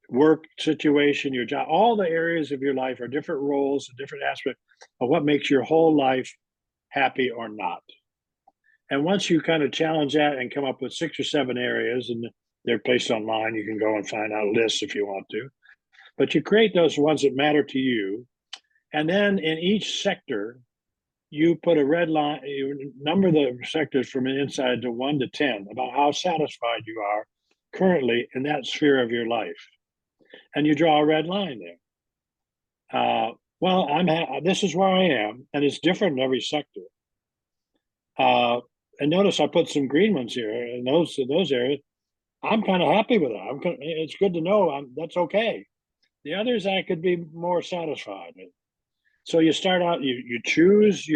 work situation, your job. All the areas of your life are different roles, and different aspects of what makes your whole life happy or not. And once you kind of challenge that and come up with 6 or 7 areas, and they're placed online, you can go and find out lists if you want to. But you create those ones that matter to you. And then in each sector, you put a red line, you number the sectors from inside to 1 to 10 about how satisfied you are currently in that sphere of your life. And you draw a red line there. Well, this is where I am, and it's different in every sector. And notice I put some green ones here in those areas. I'm kind of happy with that. It's good to know that's okay. The others I could be more satisfied with. So you start out, you choose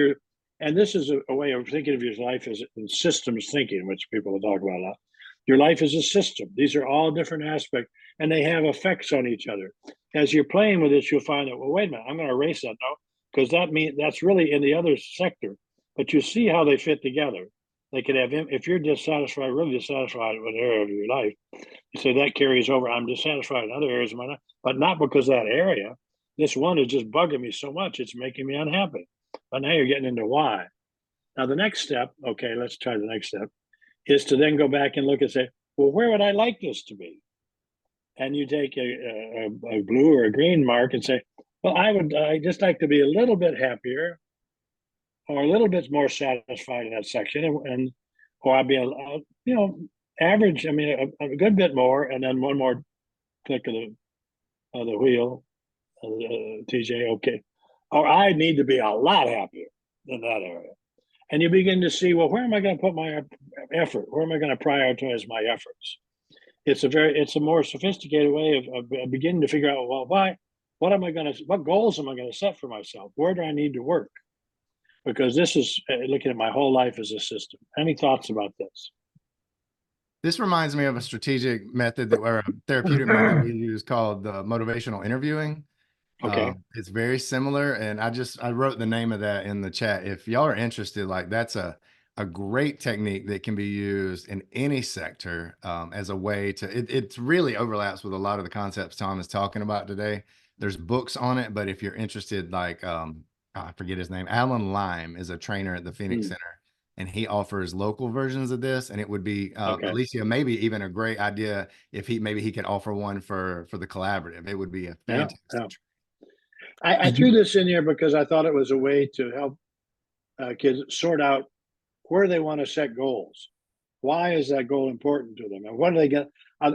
and this is a way of thinking of your life as in systems thinking, which people will talk about a lot. Your life is a system. These are all different aspects, and they have effects on each other. As you're playing with this, you'll find that, well, wait a minute, I'm going to erase that now, because that means that's really in the other sector. But you see how they fit together. They could have, if you're dissatisfied, really dissatisfied with an area of your life, you say that carries over. I'm dissatisfied in other areas of my life, but not because of that area. This one is just bugging me so much, it's making me unhappy. But now you're getting into why. Now, the next step, okay, let's try the next step, is to then go back and look and say, well, where would I like this to be? And you take a blue or a green mark and say, well, I just like to be a little bit happier or a little bit more satisfied in that section, and or I'd be average. I mean, a good bit more, and then one more click of the wheel, TJ. Okay, or I need to be a lot happier in that area. And you begin to see, well, where am I going to put my effort? Where am I going to prioritize my efforts? It's a more sophisticated way of beginning to figure out, well, what goals am I going to set for myself? Where do I need to work? Because this is looking at my whole life as a system. Any thoughts about this? This reminds me of a strategic method or a therapeutic method we use called motivational interviewing. Okay. It's very similar, and I wrote the name of that in the chat. If y'all are interested, like that's a great technique that can be used in any sector as a way to. It really overlaps with a lot of the concepts Tom is talking about today. There's books on it, but if you're interested, like I forget his name, Alan Lime is a trainer at the Phoenix Center, and he offers local versions of this. And it would be Alicia, maybe even a great idea if he could offer one for the collaborative. It would be a fantastic. Yeah. I threw this in here because I thought it was a way to help kids sort out where they want to set goals. Why is that goal important to them? And what do they get?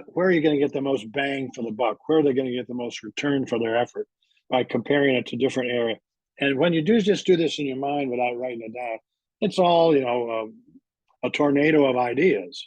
Where are you going to get the most bang for the buck? Where are they going to get the most return for their effort by comparing it to different areas? And when you just do this in your mind without writing it down, it's all, a tornado of ideas.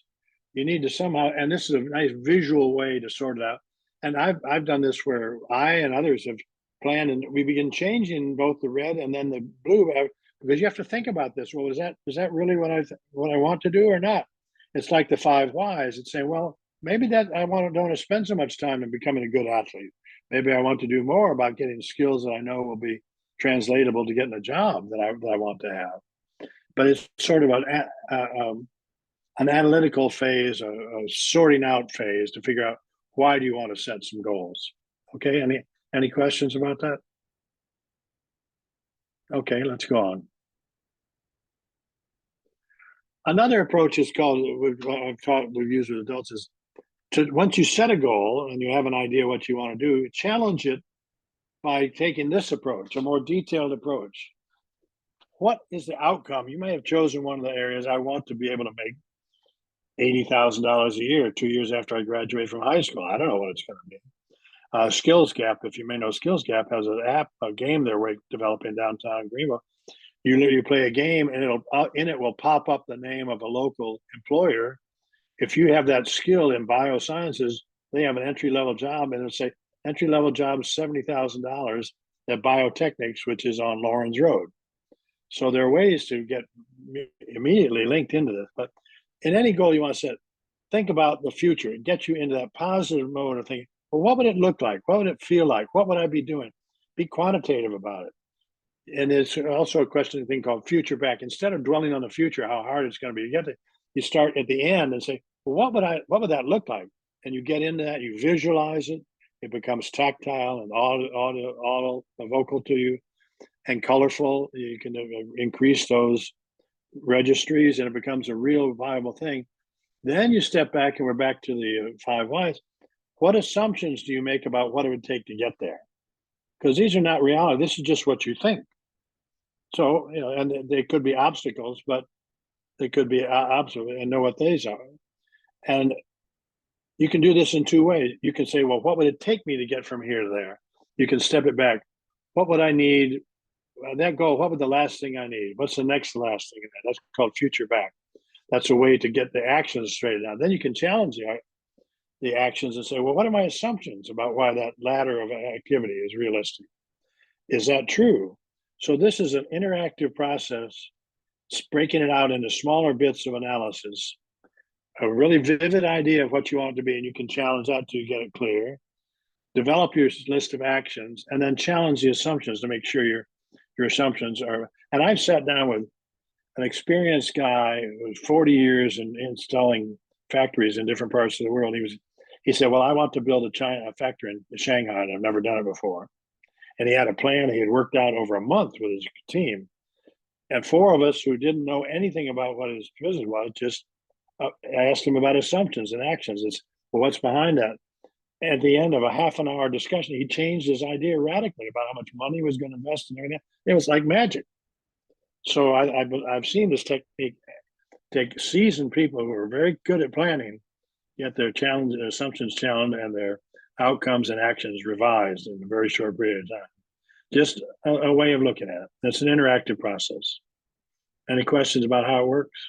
You need to somehow, and this is a nice visual way to sort it out. And I've done this where I and others have planned, and we begin changing both the red and then the blue, because you have to think about this. Well, is that really what I want to do or not? It's like the 5 whys. It's saying, well, maybe that don't want to spend so much time in becoming a good athlete. Maybe I want to do more about getting skills that I know will be translatable to getting a job that I want to have. But it's sort of an analytical phase, a sorting out phase to figure out why do you want to set some goals. Okay, any questions about that? Okay, let's go on. Another approach is called, we've used with adults, is to, once you set a goal and you have an idea what you want to do, challenge it by taking this approach, a more detailed approach. What is the outcome? You may have chosen one of the areas. I want to be able to make $80,000 a year 2 years after I graduate from high school. I don't know what it's going to be. Skills Gap, if you may know, Skills Gap has a game they're developing downtown Greenville. You play a game, and it will pop up the name of a local employer. If you have that skill in biosciences, they have an entry-level job, and it'll say entry-level job is $70,000 at Biotechnics, which is on Lawrence Road. So there are ways to get immediately linked into this. But in any goal you want to set, think about the future and get you into that positive mode of thinking, well, what would it look like? What would it feel like? What would I be doing? Be quantitative about it. And there's also a question thing called future back. Instead of dwelling on the future, how hard it's going to be to get there, you start at the end and say, well, what would that look like? And you get into that, you visualize it. It becomes tactile and audio vocal to you, and colorful. You can increase those registries, and it becomes a real viable thing. Then you step back, and we're back to the 5 whys. What assumptions do you make about what it would take to get there? Because these are not reality. This is just what you think. So, and they could be obstacles, but they could be obstacles, and know what these are. And you can do this in 2 ways. You can say, well, what would it take me to get from here to there? You can step it back. What would I need? That goal, what would the last thing I need? What's the next last thing? That's called future back. That's a way to get the actions straightened out. Then you can challenge the actions and say, well, what are my assumptions about why that ladder of activity is realistic? Is that true? So this is an interactive process, breaking it out into smaller bits of analysis a really vivid idea of what you want it to be, and you can challenge that to get it clear. Develop your list of actions, and then challenge the assumptions to make sure your assumptions are. And I've sat down with an experienced guy who was 40 years in installing factories in different parts of the world. He said, "Well, I want to build a factory in Shanghai, and I've never done it before." And he had a plan he had worked out over a month with his team. And four of us who didn't know anything about what his business was just asked him about assumptions and actions. It's, well, what's behind that? At the end of a half an hour discussion, he changed his idea radically about how much money he was going to invest in everything. It was like magic. So I've seen this technique take seasoned people who are very good at planning, get their assumptions challenged, and their outcomes and actions revised in a very short period of time. Just a way of looking at it. It's an interactive process. Any questions about how it works?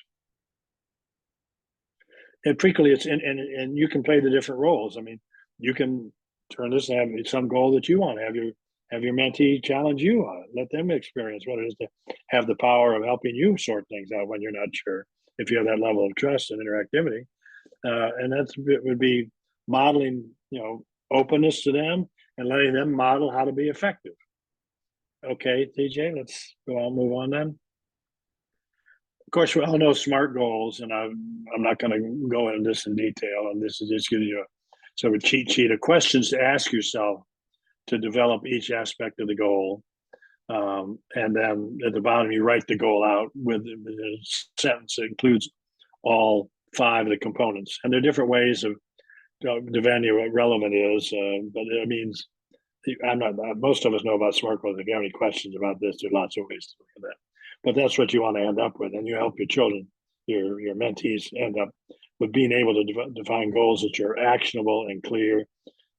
And frequently it's and you can play the different roles. I mean, you can turn this and have some goal that you want to have your mentee challenge you on it. Let them experience what it is to have the power of helping you sort things out when you're not sure, if you have that level of trust and interactivity. And it would be modeling, openness to them and letting them model how to be effective. Okay, TJ, let's go on, move on then. Of course, we all know SMART goals, and I'm not going to go into this in detail. And this is just giving you a sort of a cheat sheet of questions to ask yourself to develop each aspect of the goal. And then at the bottom, you write the goal out with a sentence that includes all 5 of the components. And there are different ways of defining what relevant is, but it means most of us know about SMART goals. If you have any questions about this, there are lots of ways to look at that. But that's what you want to end up with, and you help your children, your mentees, end up with being able to define goals that are actionable and clear,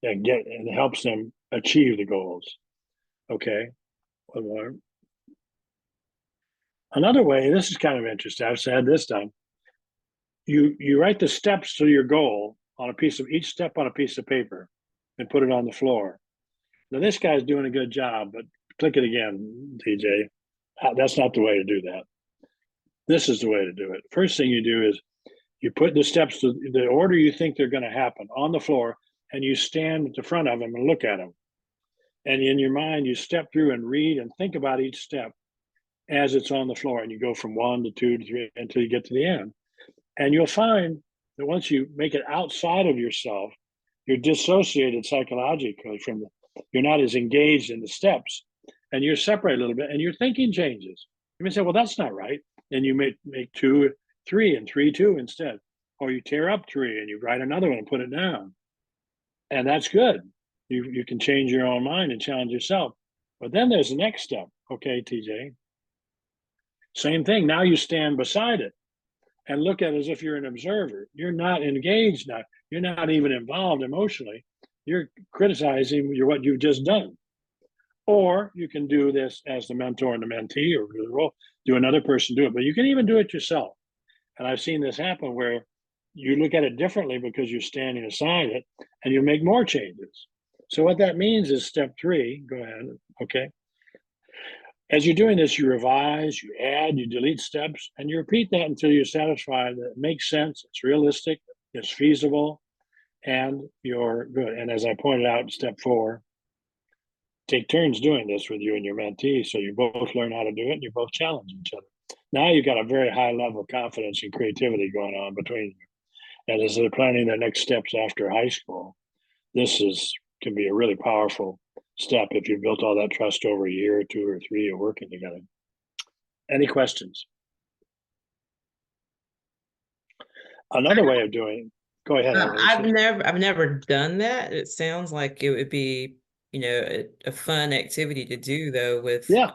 and it helps them achieve the goals. Okay, one more. Another way, this is kind of interesting. I've said this time. You write the steps to your goal on each step on a piece of paper, and put it on the floor. Now this guy's doing a good job, but click it again, TJ. That's not the way to do that. This is the way to do it. First thing you do is you put the steps to the order you think they're going to happen on the floor, and you stand at the front of them and look at them. And in your mind, you step through and read and think about each step as it's on the floor. And you go from 1 to 2 to 3 until you get to the end. And you'll find that once you make it outside of yourself, you're dissociated psychologically from you're not as engaged in the steps, and you're separated a little bit, and your thinking changes. You may say, well, that's not right. And you make 2, 3, and 3, 2 instead. Or you tear up 3 and you write another one and put it down. And that's good. You can change your own mind and challenge yourself. But then there's the next step. Okay, TJ. Same thing. Now you stand beside it and look at it as if you're an observer. You're not engaged now. You're not even involved emotionally. You're criticizing what you've just done. Or you can do this as the mentor and the mentee, or do another person do it. But you can even do it yourself. And I've seen this happen where you look at it differently because you're standing aside it, and you make more changes. So what that means is step 3. Go ahead. Okay. As you're doing this, you revise, you add, you delete steps, and you repeat that until you're satisfied that it makes sense, it's realistic, it's feasible, and you're good. And as I pointed out in step 4, take turns doing this with you and your mentee, so you both learn how to do it and you both challenge each other. Now you've got a very high level of confidence and creativity going on between you. And as they're planning their next steps after high school, this can be a really powerful step if you built all that trust over a year or 2 or 3 of working together. Any questions? Another way of doing, go ahead. I've never done that. It sounds like it would be, a fun activity to do though with. Yeah.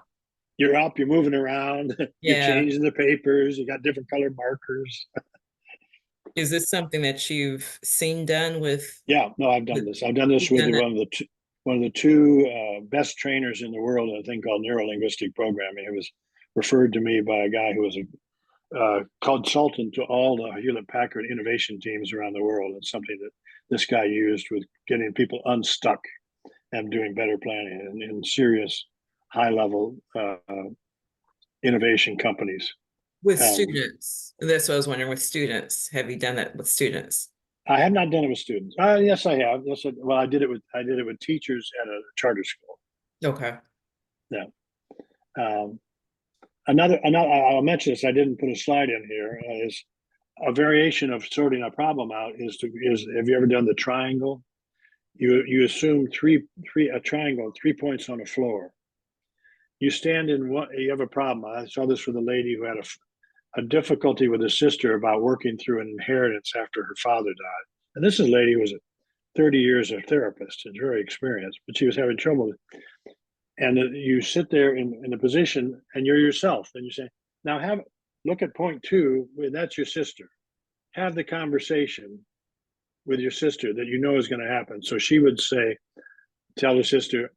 You're up, you're moving around, you're changing the papers, you got different colored markers. Is this something that you've seen done with? Yeah, no, I've done this. I've done this with one of the 2 best trainers in the world in a thing called neuro-linguistic programming. It was referred to me by a guy who was a consultant to all the Hewlett-Packard innovation teams around the world. It's something that this guy used with getting people unstuck and doing better planning in serious high-level innovation companies. With Um, students, that's what I was wondering, with students, have you done that with students? I have not done it with students. Yes, I have. Yes, well, I did it with teachers at a charter school. Okay. Yeah. Um, another, I'll mention this. I didn't put a slide in here. Is a variation of sorting a problem out is have you ever done the triangle? You assume a triangle, 3 points on a floor. You stand in one. You have a problem. I saw this with a lady who had a difficulty with a sister about working through an inheritance after her father died. And this is a lady who was 30 years a therapist and very experienced, but she was having trouble. And you sit there in a position and you're yourself and you say, now look at point 2, that's your sister. Have the conversation with your sister that you know is going to happen. So she would tell her sister,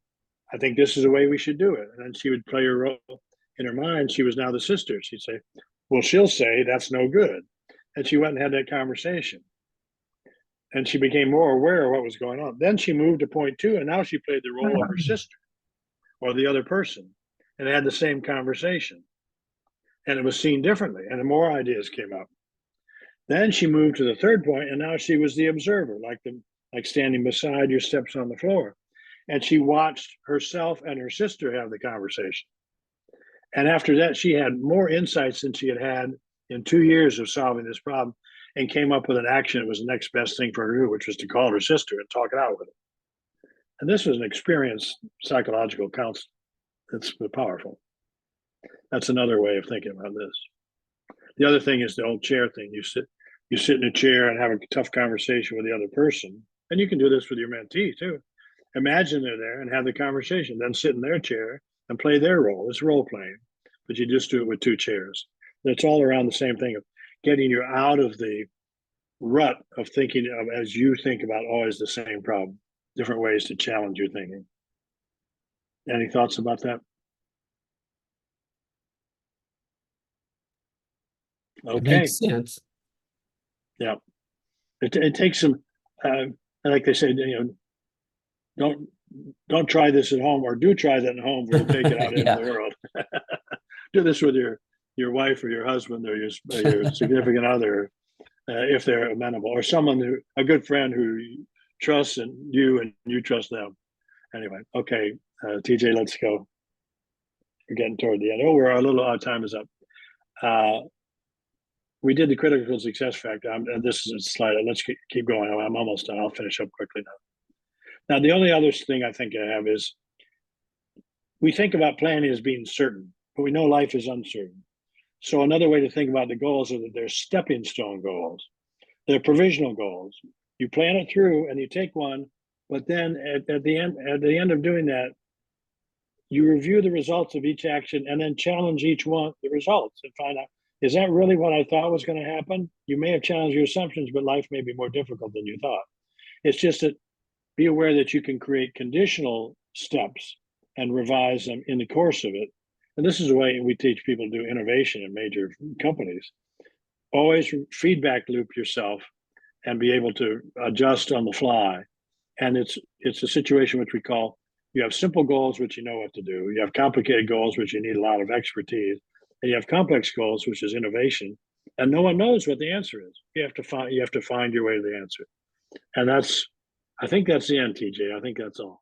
I think this is the way we should do it. And then she would play her role in her mind. She was now the sister. She'd say, well, she'll say that's no good. And she went and had that conversation. And she became more aware of what was going on. Then she moved to point 2, and now she played the role of her sister or the other person and had the same conversation. And it was seen differently, and more ideas came up. Then she moved to the third point, and now she was the observer, like standing beside your steps on the floor. And she watched herself and her sister have the conversation. And after that, she had more insights than she had had in 2 years of solving this problem, and came up with an action. It was the next best thing for her to do, which was to call her sister and talk it out with her. And this was an experienced psychological counselor. It's powerful. That's another way of thinking about this. The other thing is the old chair thing. You sit in a chair and have a tough conversation with the other person. And you can do this with your mentee too. Imagine they're there and have the conversation, then sit in their chair and play their role. It's role playing, but you just do it with 2 chairs. It's all around the same thing of getting you out of the rut of thinking of as you think about always the same problem, different ways to challenge your thinking. Any thoughts about that? It Okay. makes sense. Yeah. It takes some, like they say, don't try this at home, or do try that at home, but take it out into Yeah. the world. Do this with your wife or your husband or your significant other, if they're amenable, or a good friend who trusts you and you trust them. Anyway, okay, TJ, let's go. We're getting toward the end. We're a little, our time is up. We did the critical success factor. This is a slide. Let's keep going. I'm almost done. I'll finish up quickly now. Now, the only other thing I think I have is we think about planning as being certain, but we know life is uncertain. So another way to think about the goals is that they're stepping stone goals. They're provisional goals. You plan it through and you take one, but then at the end of doing that, you review the results of each action and then challenge each one, the results, and find out, is that really what I thought was going to happen? You may have challenged your assumptions, but life may be more difficult than you thought. It's just that be aware that you can create conditional steps and revise them in the course of it. And this is the way we teach people to do innovation in major companies. Always feedback loop yourself and be able to adjust on the fly. And it's a situation which we call, you have simple goals, which you know what to do. You have complicated goals, which you need a lot of expertise. And you have complex goals, which is innovation. And no one knows what the answer is. You have to find your way to the answer. And I think that's the end, TJ. I think that's all.